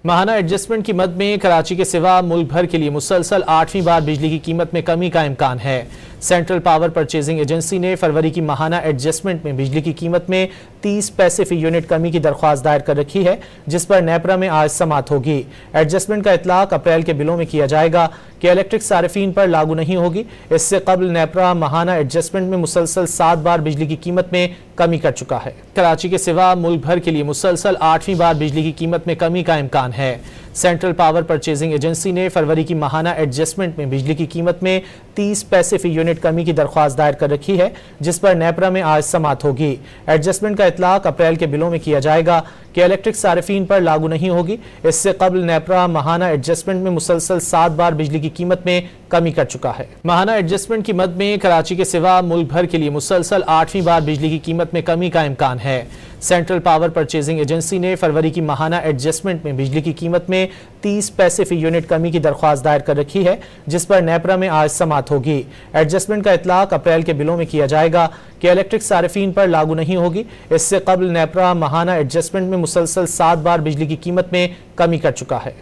माहाना adjustment की मद में कराची के सिवा मुल्क भर के लिए मुसलसल 8वीं बार बिजली की कीमत में कमी का इम्कान है। सेंट्रल पावर परचेजिंग एजेंसी ने फरवरी की माहाना एडजस्टमेंट में बिजली की कीमत में 30 पैसे फी यूनिट कमी की दरख्वास्त दायर कर रखी है, जिस पर नेपरा में आज समाअत होगी। एडजस्टमेंट का इतलाक अप्रैल के बिलों में किया जाएगा कि इलेक्ट्रिक सारिफीन पर लागू नहीं होगी। इससे कबल नेपरा माहाना एडजस्टमेंट में मुसलसल 7 बार बिजली की कीमत में कमी कर चुका है। कराची के सिवा मुल्क भर के लिए मुसलसल 8वीं बार बिजली की कीमत में कमी का इम्कान है। सेंट्रल पावर परचेजिंग एजेंसी ने फरवरी की माहाना एडजस्टमेंट में बिजली की कीमत में 30 पैसे फी यूनिट कमी की दरख्वास्त दायर कर रखी है, जिस पर नेपरा में आज समाअत होगी। एडजस्टमेंट का इतलाक अप्रैल के बिलों में किया जाएगा कि इलेक्ट्रिक सारिफीन पर लागू नहीं होगी। इससे कबल नेपरा माहाना एडजस्टमेंट में मुसलसल 7 बार बिजली की कीमत में कमी कर चुका है। माहाना एडजस्टमेंट की मद में कराची के सिवा मुल्क भर के लिए मुसलसल 8वीं बार बिजली की कीमत में कमी का इम्कान है। सेंट्रल पावर परचेजिंग एजेंसी ने फरवरी की माहाना एडजस्टमेंट में बिजली की कीमत में 30 पैसे फी यूनिट कमी की दरख्वास्त दायर कर रखी है, जिस पर नेपरा में आज समाअत होगी। एडजस्टमेंट का इतलाक अप्रैल के बिलों में किया जाएगा कि इलेक्ट्रिक सारिफीन पर लागू नहीं होगी। इससे कबल नेपरा माहाना एडजस्टमेंट में मुसलसल 7 बार बिजली की कीमत में कमी कर चुका है।